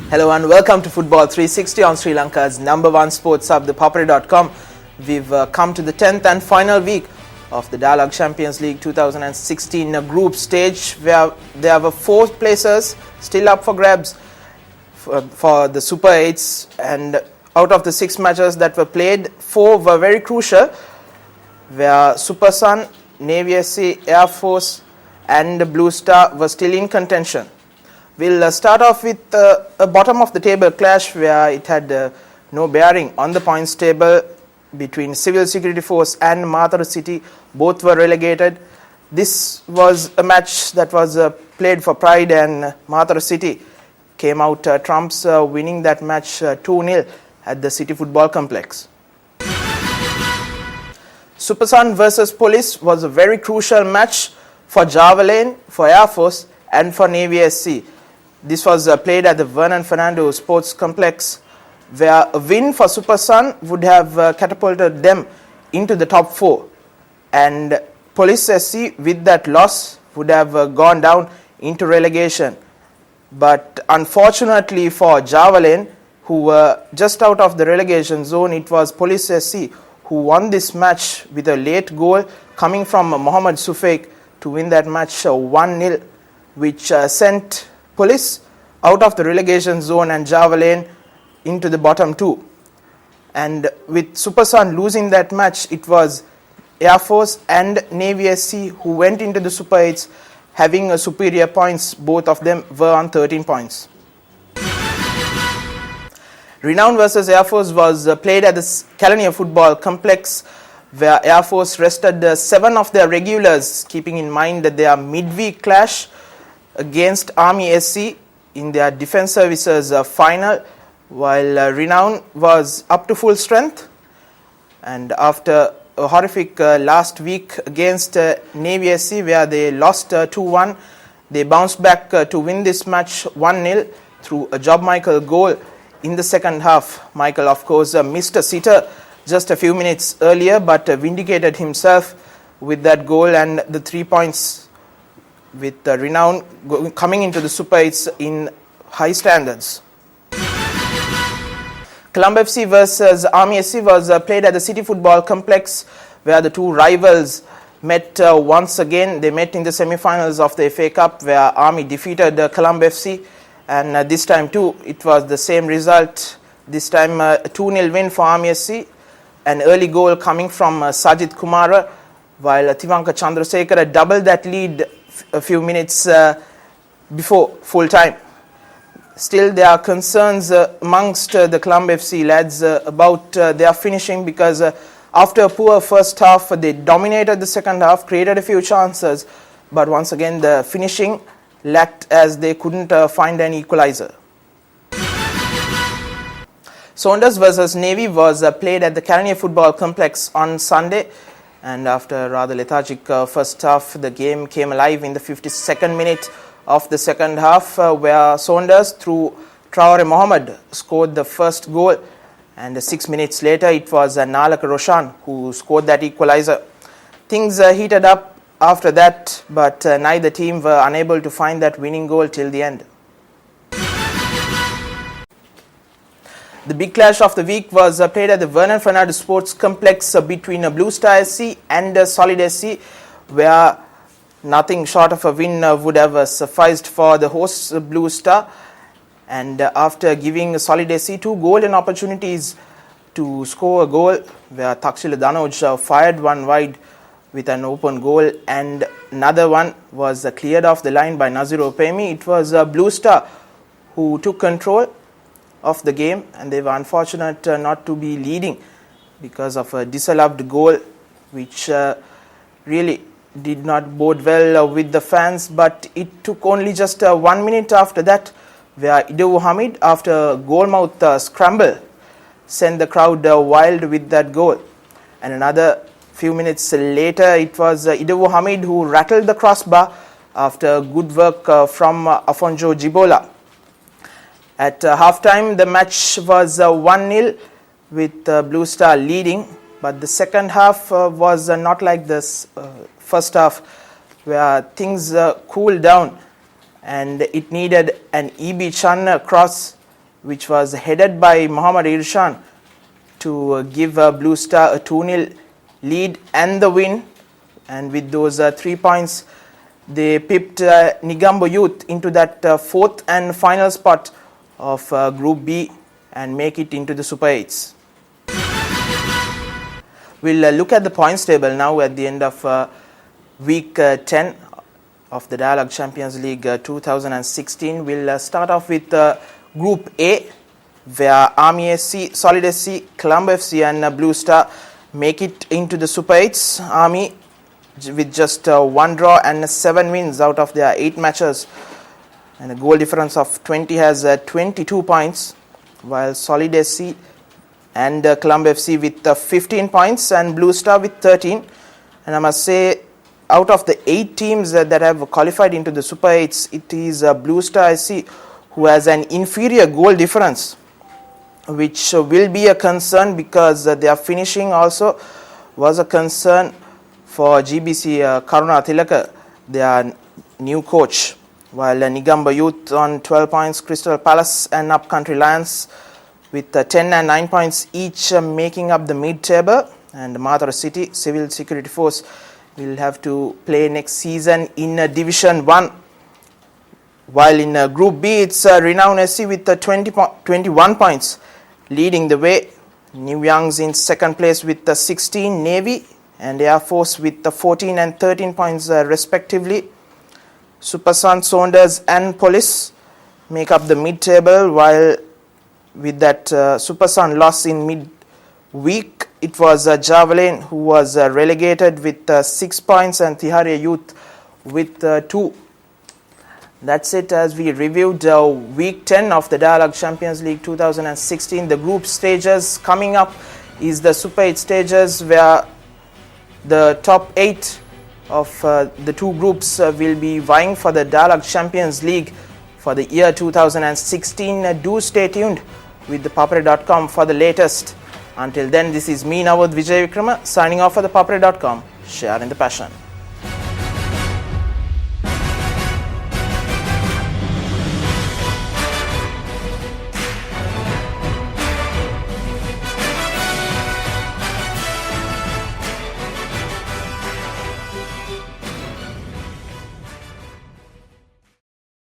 Hello and welcome to Football 360 on Sri Lanka's number one sports hub, ThePapare.com. We've come to the 10th and final week of the Dialog Champions League 2016 group stage, where there were 4 places still up for grabs for the Super 8s, and out of the 6 matches that were played, 4 were very crucial, where Super Sun, Navy SC, Air Force and Blue Star were still in contention. We'll start off with a bottom of the table clash where it had no bearing on the points table between Civil Security Force and Matharu City. Both were relegated. This was a match that was played for pride, and Matharu City came out trumps, winning that match 2-0 at the City Football Complex. Super Sun versus Police was a very crucial match for Java Lane, for Air Force and for Navy SC. This was played at the Vernon Fernando Sports Complex, where a win for Super Sun would have catapulted them into the top 4, and Police SC with that loss would have gone down into relegation. But unfortunately for Java Lane, who were just out of the relegation zone, it was Police SC who won this match with a late goal coming from Mohammad Sufaik to win that match 1-0, which sent Police out of the relegation zone and Java Lane into the bottom 2. And with Super Sun losing that match, it was Air Force and Navy SC who went into the Super 8s having a superior points. Both of them were on 13 points. Renown versus Air Force was played at the Kalania Football Complex, where Air Force rested 7 of their regulars, keeping in mind that their midweek clash against Army SC in their Defence Services final, while Renown was up to full strength. And after a horrific last week against Navy SC, where they lost 2-1, they bounced back to win this match 1-0 through a Job Michael goal in the second half. Michael, of course, missed a sitter just a few minutes earlier, but vindicated himself with that goal and the 3 points, with Renown coming into the Super 8s in high standards. Colombo FC versus Army SC was played at the City Football Complex, where the two rivals met once again. They met in the semi-finals of the FA Cup, where Army defeated Colombo FC, and this time too it was the same result. This time a 2-0 win for Army SC, an early goal coming from Sajid Kumara, while Tivanka Chandrasekhara doubled that lead a few minutes before full time. Still, there are concerns amongst the Colombo FC lads about their finishing, because after a poor first half, they dominated the second half, created a few chances, but once again the finishing lacked, as they couldn't find an equalizer. Saunders versus Navy was played at the Kalania Football Complex on Sunday, and after a rather lethargic first half, the game came alive in the 52nd minute of the second half, where Saunders, through Traore Mohammed, scored the first goal, and 6 minutes later it was Nalaka Roshan who scored that equalizer. Things heated up after that, but neither team were unable to find that winning goal till the end. The big clash of the week was played at the Vernon Fernando Sports Complex between Blue Star SC and Solid SC, where nothing short of a win would have sufficed for the hosts Blue Star. And after giving Solid SC 2 golden opportunities to score a goal, where Takshila Danoj fired one wide with an open goal, and another one was cleared off the line by Nazir Opemi, it was Blue Star who took control of the game, and they were unfortunate not to be leading because of a disallowed goal, which really did not bode well with the fans. But it took only just 1 minute after that, where Idawu Hamid, after a goalmouth scramble, sent the crowd wild with that goal. And another few minutes later, it was Idawu Hamid who rattled the crossbar after good work from Afonso Jibola. At halftime, the match was 1-0 with Blue Star leading, but the second half was not like this first half, where things cooled down, and it needed an E.B. Chan cross which was headed by Mohammad Irshan to give Blue Star a 2-0 lead and the win. And with those 3 points, they pipped Negombo Youth into that fourth and final spot of Group B and make it into the Super 8s. We'll look at the points table now at the end of week 10 of the Dialog Champions League 2016. We'll start off with Group A, where Army SC, Solid SC, Colombo FC and Blue Star make it into the Super 8s. Army with just 1 draw and 7 wins out of their 8 matches, and a goal difference of 20 has 22 points, while Solid SC and Colombo FC with 15 points and Blue Star with 13. And I must say, out of the 8 teams that have qualified into the Super 8s, it is Blue Star SC who has an inferior goal difference, which will be a concern because their finishing also was a concern for GBC Karuna Tilaka, their new coach, while Negombo Youth on 12 points, Crystal Palace and Upcountry Lions with 10 and 9 points each making up the mid-table, and Mathura City Civil Security Force will have to play next season in Division 1. While in Group B, it's Renown SC with 21 points leading the way. New Youngs in second place with 16, Navy and Air Force with 14 and 13 points respectively. Supersun, Saunders and Police make up the mid-table, while with that Supersun loss in mid-week, it was Javelin who was relegated with 6 points and Tiharia Youth with 2. That's it as we reviewed week 10 of the Dialog Champions League 2016. The group stages coming up is the Super 8 stages, where the top 8 of the 2 groups will be vying for the Dialog Champions League for the year 2016. Do stay tuned with ThePapare.com for the latest. Until then, this is me, Navod Vijay Vikrama, signing off for ThePapare.com, sharing the passion.